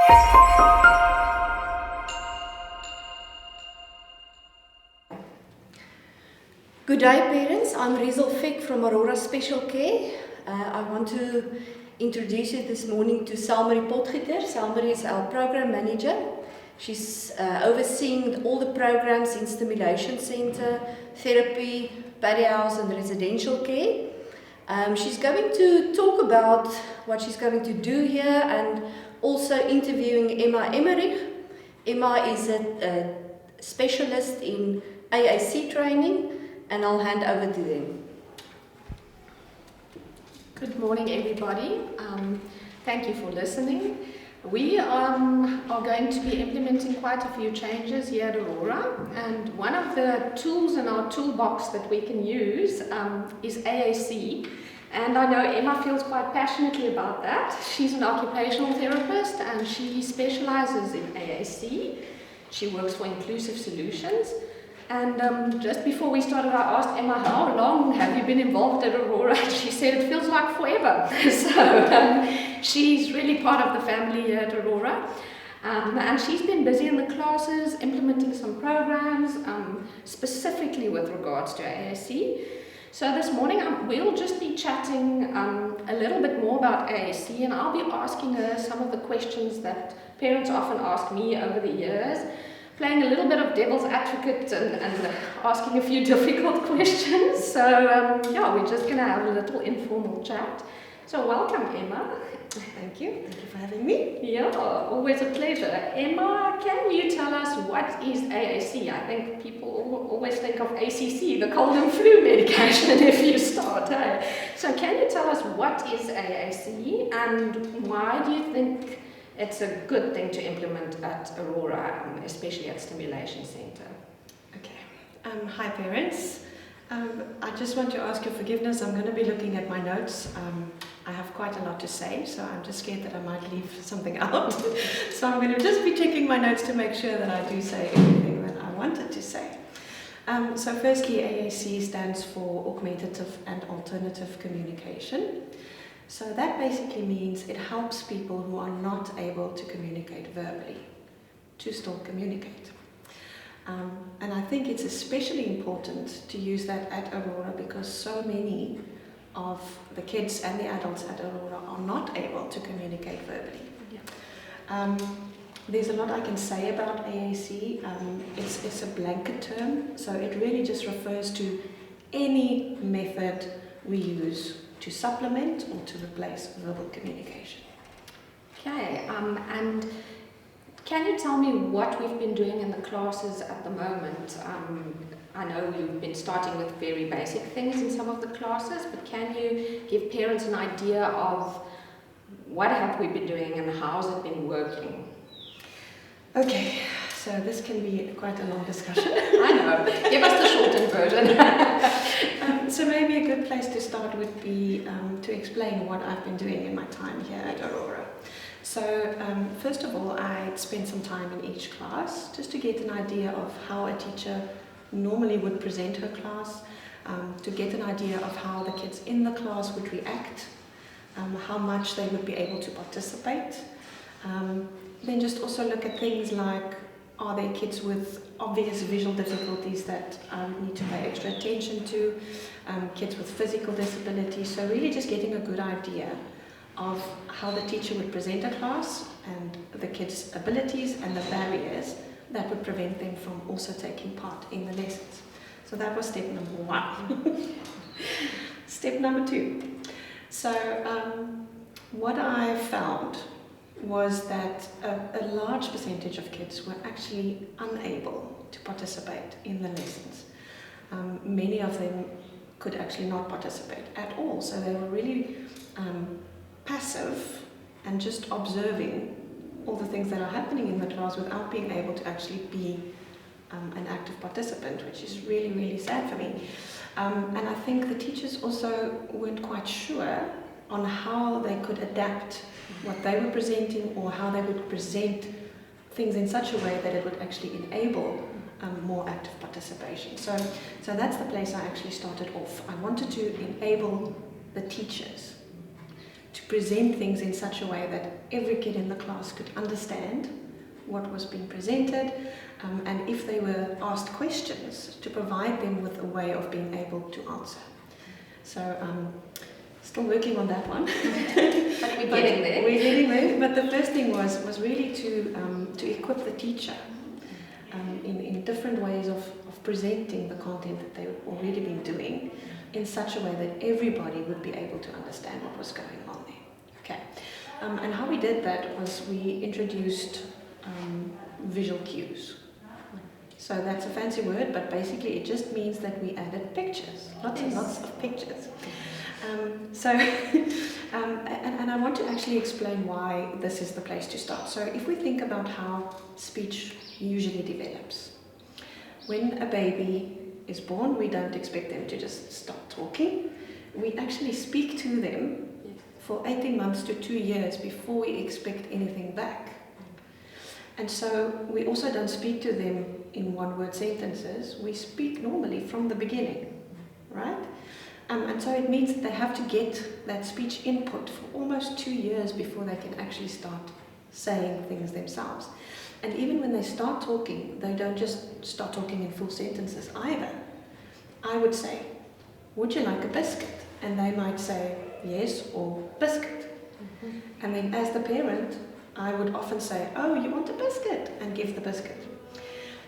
Good day, parents. I'm from Aurora Special Care. I want to introduce you this morning to Selmari Potgieter. Selmari is our program manager. She's overseeing all the programs in Stimulation Center, therapy, party house and residential care. She's going to talk about what she's going to do here and also interviewing Emmerich. Emma is a specialist in AAC training, and I'll hand over to them. Good morning, everybody. Thank you for listening. We are going to be implementing quite a few changes here at Aurora, and one of the tools in our toolbox that we can use is AAC. And I know Emma feels quite passionately about that. She's an occupational therapist and she specializes in AAC. She works for Inclusive Solutions. And just before we started, I asked Emma, how long have you been involved at Aurora? She said it feels like forever. So she's really part of the family here at Aurora. And she's been busy in the classes, implementing some programs, specifically with regards to AAC. So this morning we'll just be chatting a little bit more about AAC, and I'll be asking her some of the questions that parents often ask me over the years, playing a little bit of devil's advocate and asking a few difficult questions. So yeah, we're just going to have a little informal chat. So welcome, Emma. Thank you. Thank you for having me. Yeah, always a pleasure. Emma, can you tell us what is AAC? I think people always think of ACC, the cold and flu medication, if you start. So can you tell us what is AAC and why do you think it's a good thing to implement at Aurora, especially at Stimulation Center? Okay. Hi, parents. I just want to ask your forgiveness. I'm going to be looking at my notes. I have quite a lot to say, so I'm just scared that I might leave something out. So I'm going to just be checking my notes to make sure that I do say everything that I wanted to say. So firstly, AAC stands for Augmentative and Alternative Communication. So that basically means it helps people who are not able to communicate verbally to still communicate. And I think it's especially important to use that at Aurora because so many of the kids and the adults at Aurora are not able to communicate verbally. Yeah. There's a lot I can say about AAC. It's a blanket term, so it really just refers to any method we use to supplement or to replace verbal communication. Okay, and can you tell me what we've been doing in the classes at the moment? I know we've been starting with very basic things in some of the classes, but can you give parents an idea of what have we been doing and how's it been working? Okay, so this can be quite a long discussion. I know, give us the shortened version. So maybe a good place to start would be to explain what I've been doing in my time here at Aurora. So first of all, I spent some time in each class just to get an idea of how a teacher normally would present her class, to get an idea of how the kids in the class would react, how much they would be able to participate. Then just also look at things like, are there kids with obvious visual difficulties that I would need to pay extra attention to, kids with physical disabilities, so really just getting a good idea of how the teacher would present a class and the kids' abilities and the barriers that would prevent them from also taking part in the lessons. So that was step number one. Step number two. So what I found was that a large percentage of kids were actually unable to participate in the lessons. Many of them could actually not participate at all, so they were really passive and just observing all the things that are happening in the class without being able to actually be an active participant, which is really, really sad for me. And I think the teachers also weren't quite sure on how they could adapt what they were presenting or how they would present things in such a way that it would actually enable more active participation. So that's the place I actually started off. I wanted to enable the teachers to present things in such a way that every kid in the class could understand what was being presented, and if they were asked questions, to provide them with a way of being able to answer. So still working on that one. But we're getting there. We're getting there. But the first thing was really to equip the teacher in different ways of presenting the content that they've already been doing in such a way that everybody would be able to understand what was going on there. Okay. And how we did that was we introduced visual cues. So that's a fancy word, but basically it just means that we added pictures, lots and lots of pictures. And I want to actually explain why this is the place to start. So if we think about how speech usually develops, when a baby is born, we don't expect them to just start talking. We actually speak to them for 18 months to 2 years before we expect anything back. And so we also don't speak to them in one-word sentences. We speak normally from the beginning, right? And so it means that they have to get that speech input for almost 2 years before they can actually start saying things themselves. And even when they start talking, they don't just start talking in full sentences either. I would say, "Would you like a biscuit?" And they might say, "Yes," or "biscuit." Mm-hmm. And then as the parent, I would often say, "Oh, you want a biscuit?" and give the biscuit.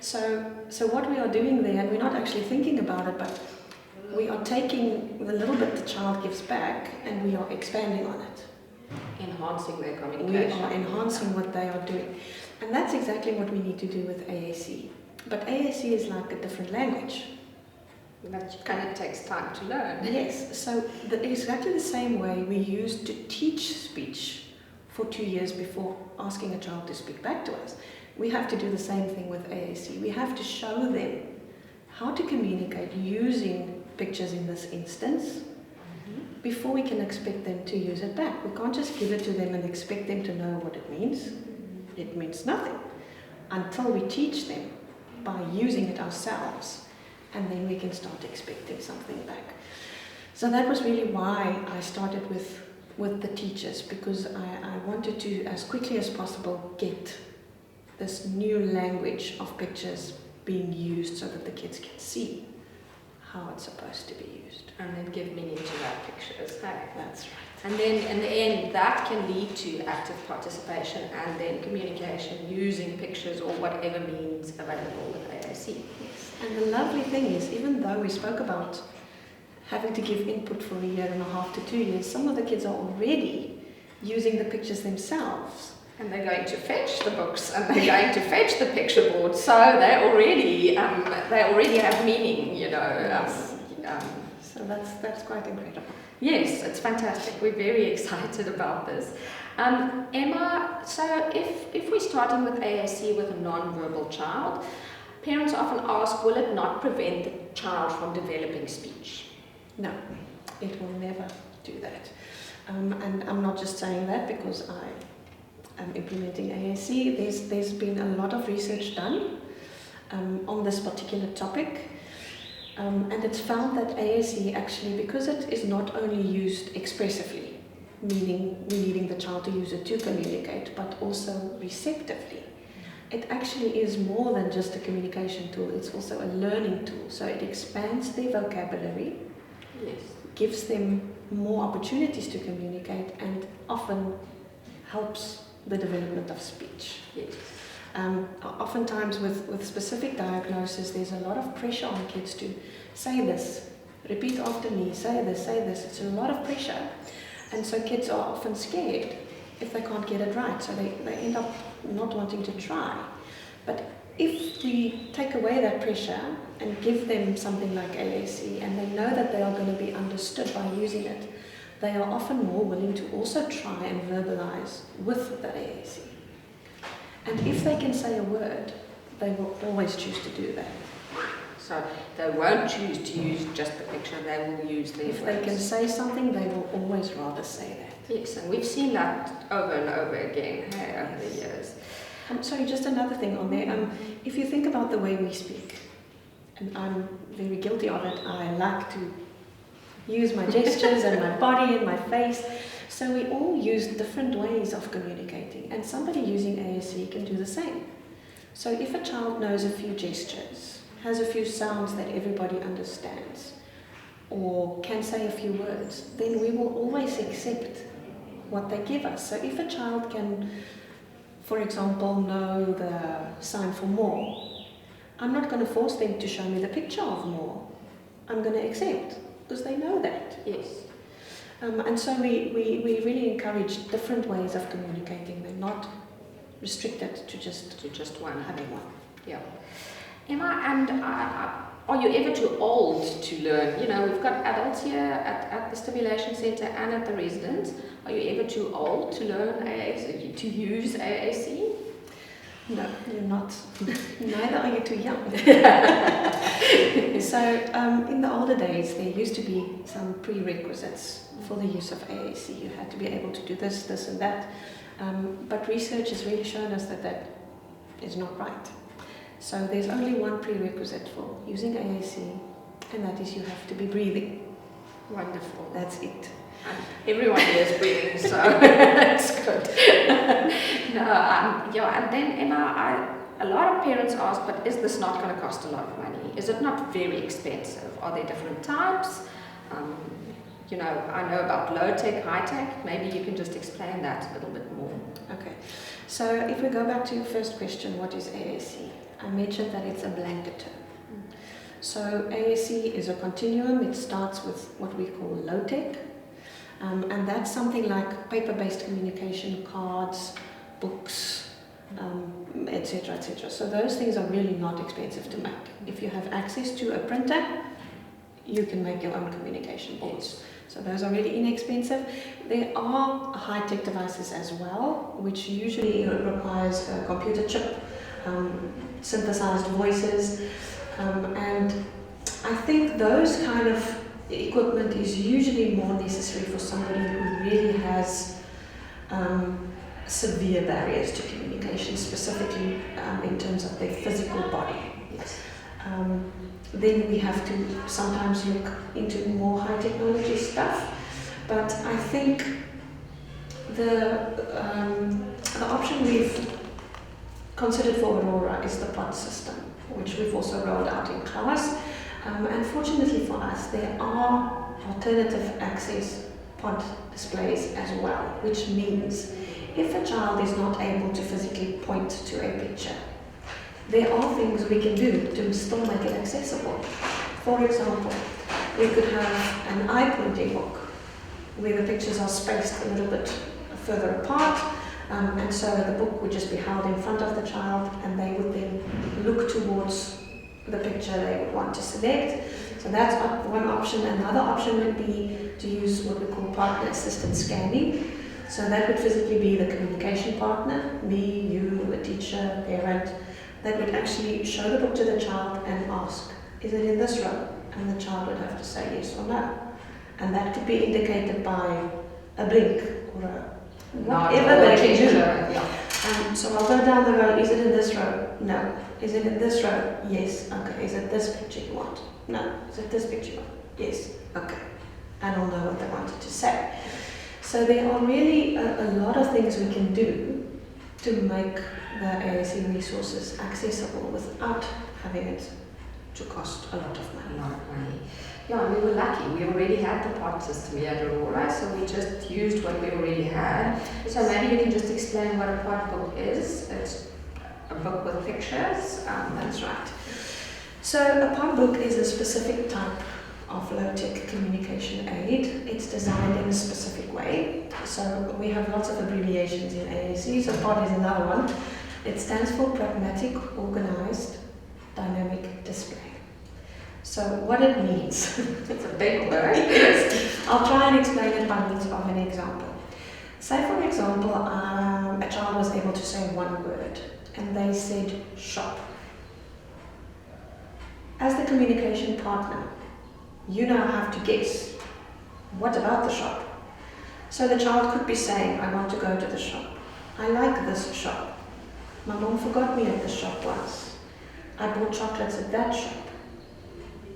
So what we are doing there, and we're not actually thinking about it, but we are taking the little bit the child gives back and we are expanding on it. Enhancing their communication. We are enhancing what they are doing. And that's exactly what we need to do with AAC. But AAC is like a different language. That kind of takes time to learn. Yes, so exactly the same way we used to teach speech for 2 years before asking a child to speak back to us. We have to do the same thing with AAC. We have to show them how to communicate using pictures in this instance before we can expect them to use it back. We can't just give it to them and expect them to know what it means. It means nothing until we teach them by using it ourselves, and then we can start expecting something back. So that was really why I started with the teachers, because I wanted to, as quickly as possible, get this new language of pictures being used so that the kids can see how it's supposed to be used. And then give meaning to that pictures. Hey? That's right. And then in the end, that can lead to active participation and then communication using pictures or whatever means available with AAC. Yes. And the lovely thing is, even though we spoke about having to give input for 1.5 years to 2 years, some of the kids are already using the pictures themselves. And they're going to fetch the books and they're going to fetch the picture board, so they already have meaning, you know. So that's quite incredible. Yes, it's fantastic. We're very excited about this. Emma, so if we're starting with AAC with a non-verbal child, parents often ask, will it not prevent the child from developing speech? No, it will never do that. And I'm not just saying that because I am implementing AAC. There's been a lot of research done on this particular topic. And it's found that AAC actually, because it is not only used expressively, meaning we're needing the child to use it to communicate, but also receptively, it actually is more than just a communication tool, it's also a learning tool. So it expands their vocabulary, yes, gives them more opportunities to communicate, and often helps the development of speech. yes. Oftentimes with specific diagnosis, there's a lot of pressure on kids to say this, repeat after me, say this, say this. It's a lot of pressure. And so kids are often scared if they can't get it right. So they end up not wanting to try. But if we take away that pressure and give them something like AAC, and they know that they are going to be understood by using it, they are often more willing to also try and verbalize with the AAC. And if they can say a word, they will always choose to do that. So they won't choose to use just the picture, they will use their If they can say something, they will always rather say that. Yes, and we've seen that over and over again over the years. Sorry, just another thing on there. If you think about the way we speak, and I'm very guilty of it, I like to use my gestures and my body and my face. So we all use different ways of communicating, and somebody using ASC can do the same. So if a child knows a few gestures, has a few sounds that everybody understands, or can say a few words, then we will always accept what they give us. So if a child can, for example, know the sign for more, I'm not going to force them to show me the picture of more. I'm going to accept, because they know that. Yes. And so we really encourage different ways of communicating. They're not restricted to just one. having one. Yeah. Emma, and are you ever too old to learn? You know, we've got adults here at the Stimulation Centre and at the residence. Are you ever too old to learn AAC, to use AAC? No, you're not. Neither are you too young. So in the older days, there used to be some prerequisites for the use of AAC. You had to be able to do this, this and that. But research has really shown us that that is not right. So there's only one prerequisite for using AAC, and that is you have to be breathing. Wonderful. That's it. Everyone here is breathing, so that's good. And then Emma, a lot of parents ask, but is this not going to cost a lot of money? Is it not very expensive? Are there different types? I know about low-tech, high-tech. Maybe you can just explain that a little bit more. Okay. So if we go back to your first question, what is AAC? I mentioned that it's a blanket term. So AAC is a continuum. It starts with what we call low-tech. And that's something like paper-based communication, cards, books, etc., etc. So those things are really not expensive to make. If you have access to a printer, you can make your own communication boards. So those are really inexpensive. There are high-tech devices as well, which usually requires a computer chip, synthesized voices, and I think those kind of equipment is usually more necessary for somebody who really has severe barriers to communication, specifically in terms of their physical body. Yes. Then we have to sometimes look into more high technology stuff, but I think the option we've considered for Aurora is the pod system, which we've also rolled out in class. And fortunately for us, there are alternative access pod displays as well, which means if a child is not able to physically point to a picture, there are things we can do to still make it accessible. For example, we could have an eye-pointing book where the pictures are spaced a little bit further apart, and so the book would just be held in front of the child and they would then look towards the picture they would want to select. So that's one option. Another option would be to use what we call partner assisted scanning. So that would physically be the communication partner, me, you, a teacher, parent, that would actually show the book to the child and ask, is it in this row? And the child would have to say yes or no. And that could be indicated by a blink or whatever they can do. Yeah. So I'll go down the row, is it in this row? No. Is it in this row? Yes. Okay. Is it this picture you want? No. Is it this picture you want? Yes. Okay. And I'll know what they wanted to say. So there are really a lot of things we can do to make the AAC resources accessible without having it to cost a lot of money. A lot of money. Yeah, we were lucky. We already had the pod system here at Aurora, so we just used what we already had. So maybe you can just explain what a pod book is. It's a book with pictures. That's right. So a pod book is a specific type of low-tech communication aid. It's designed in a specific way. So we have lots of abbreviations in AAC, so pod is another one. It stands for Pragmatic Organized Dynamic Display. So what it means, It's a big word. yes. I'll try and explain it by means of an example. Say for example, a child was able to say one word and they said shop. As the communication partner, you now have to guess, what about the shop? So the child could be saying, I want to go to the shop. I like this shop. My mom forgot me at the shop once. I bought chocolates at that shop.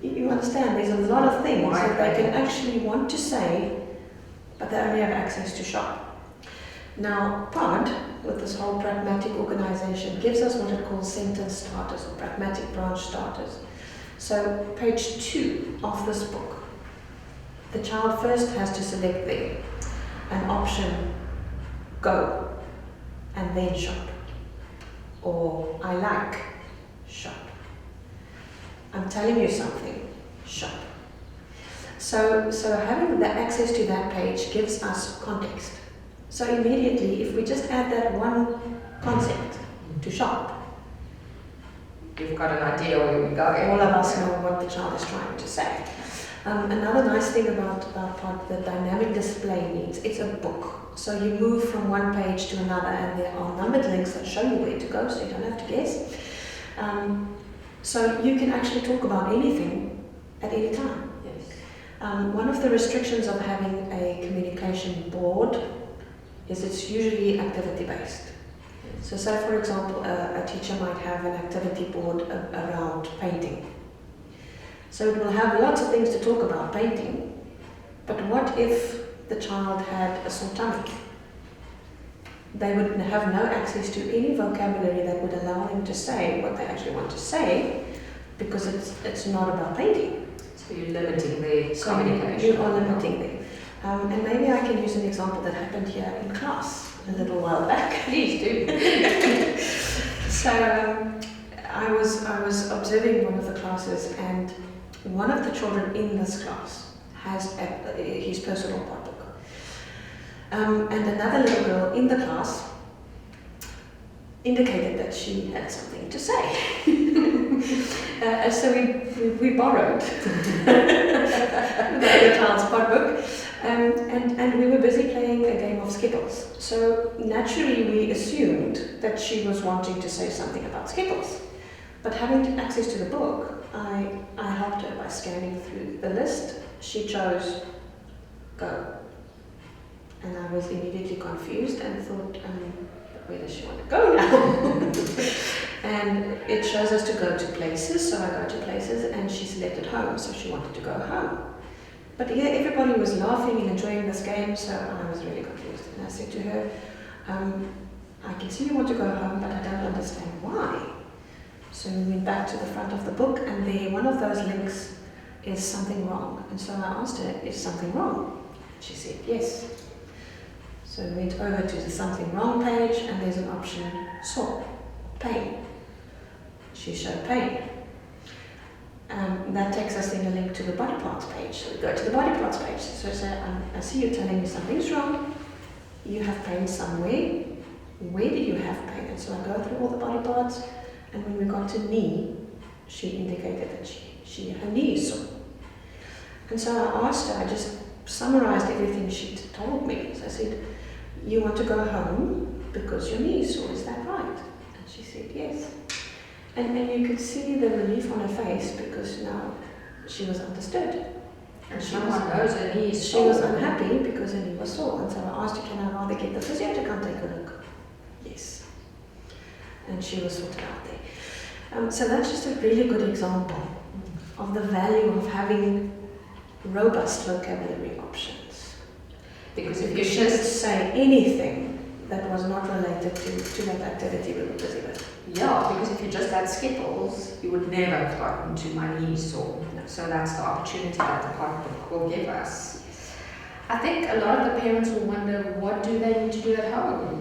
You understand, there's a lot of things that they can actually want to say, but they only have access to shop. Now, POD, with this whole pragmatic organization, gives us what it calls sentence starters or pragmatic branch starters. So, page 2 of this book, the child first has to select there an option, go, and then shop. Or, I like, shop. I'm telling you something, shop. So having the access to that page gives us context. So immediately, if we just add that one concept to shop, You've got an idea where we're going. all of us know what the child is trying to say. Another nice thing about POD, the dynamic display needs, it's a book. So you move from one page to another, and there are numbered links that show you where to go, so you don't have to guess. So you can actually talk about anything at any time. Yes. One of the restrictions of having a communication board is it's usually activity-based. So say, for example, a teacher might have an activity board around painting. So it will have lots of things to talk about painting, but what if the child had a sore tummy? They would have no access to any vocabulary that would allow them to say what they actually want to say, because it's not about painting. So you're limiting the So communication. you are limiting them. And maybe I can use an example that happened here in class a little while back. Please do. So I was observing one of the classes, and one of the children in this class has his personal POD book. And another little girl in the class indicated that she had something to say. So we borrowed the other child's POD book, and we were busy playing a game of Skittles. So naturally we assumed that she was wanting to say something about Skittles. But having access to the book, I helped her by scanning through the list. She chose go. And I was immediately confused and thought, where does she want to go now? And it shows us to go to places, so I go to places, and she selected home, so she wanted to go home. But here everybody was laughing and enjoying this game, so I was really confused. And I said to her, I can see you want to go home, but I don't understand why. So we went back to the front of the book, and there, one of those links is something wrong. And so I asked her, is something wrong? She said, yes. So we went over to the something wrong page, and there's an option, sore, pain. She showed pain. That takes us then a link to the body parts page. So we go to the body parts page. So I say, I see you're telling me something's wrong. You have pain somewhere. Where do you have pain? And so I go through all the body parts, and when we got to knee, she indicated that her knee is sore. And so I asked her, I just summarized everything she'd told me. So I said, you want to go home because your knee is sore, is that right? And she said, yes. And you could see the relief on her face, because now she was understood. And someone knows her knee is She sore. was unhappy because her knee was sore. And so I asked her, can I rather get the physio to come take a look? Yes. And she was sorted out there. So that's just a really good example of the value of having robust vocabulary options. Because if You you shouldn't just, say anything that was not related to that activity we were busy with. yeah, because if you just had Skittles, you would never have gotten to my knee sore. So that's the opportunity that the POD book will give us. I think a lot of the parents will wonder, what do they need to do at home?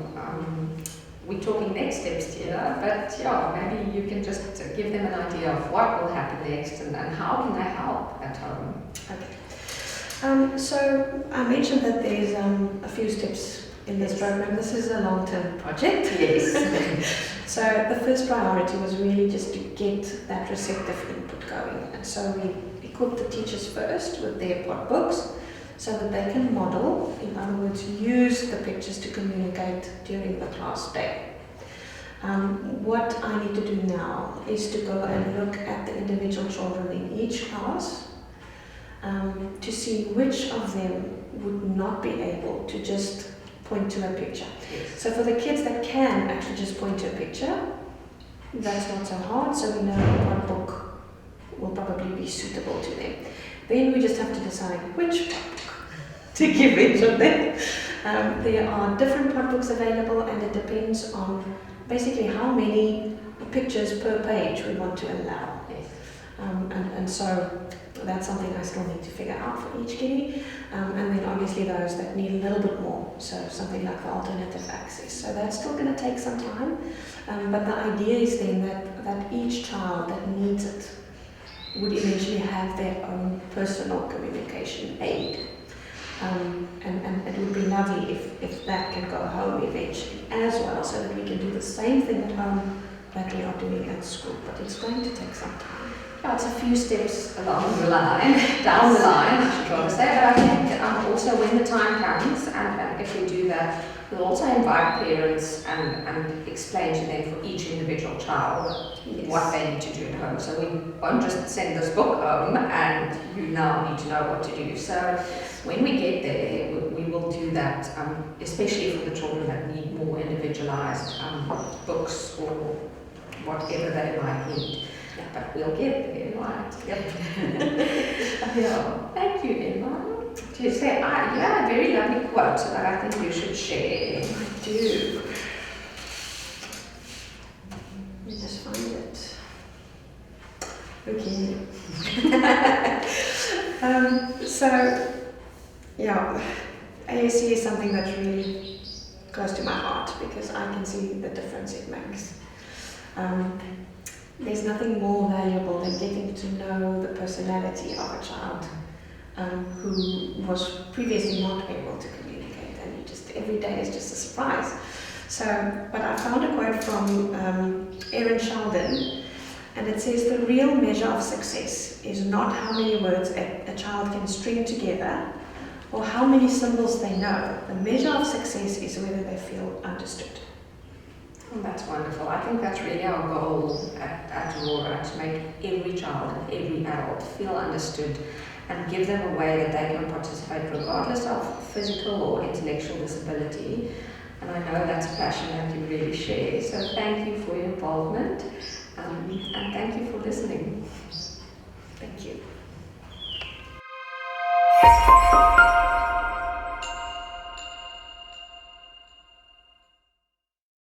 We're talking next steps here, but yeah, maybe you can just give them an idea of what will happen next and how can they help at home. Okay. So I mentioned that there's a few steps in this program. This is a long-term project. Yes. So the first priority was really just to get that receptive input going. And so we equipped the teachers first with their POD books, so that they can model, in other words, use the pictures to communicate during the class day. What I need to do now is to go and look at the individual children in each class to see which of them would not be able to just point to a picture. Yes. So for the kids that can actually just point to a picture, that's not so hard, so we know what book will probably be suitable to them. Then we just have to decide which book. to give each of them. There are different pot books available, and it depends on basically how many pictures per page we want to allow. Yes. And so that's something I still need to figure out for each kitty. And then obviously those that need a little bit more, so something like the alternative access. So that's still going to take some time. But the idea is then that each child that needs it would eventually have their own personal communication aid. And it would be lovely if that can go home eventually as well, so that we can do the same thing at home that we are doing at school. But it's going to take some time. Yeah, it's a few steps along the line, down the line, I should rather say, but I think also when the time comes, and if we do that, we'll also invite parents and explain to them for each individual child what they need to do at home. So we won't just send this book home and you now need to know what to do. So when we get there, we will do that, especially for the children that need more individualized books or whatever they might need. But we'll get there, right? Yep. Yeah. Thank you, Emma. Do you say, you had a very lovely quote that I think you should share. I do. Let me just find it. Okay. ASC is something that's really close to my heart because I can see the difference it makes. There's nothing more valuable than getting to know the personality of a child who was previously not able to communicate, and every day is just a surprise. But I found a quote from Emmerich, and it says, "The real measure of success is not how many words a child can string together or how many symbols they know. The measure of success is whether they feel understood." Oh, that's wonderful. I think that's really our goal at Aurora, to make every child and every adult feel understood and give them a way that they can participate regardless of physical or intellectual disability. And I know that's a passion that you really share. So thank you for your involvement and thank you for listening. Thank you.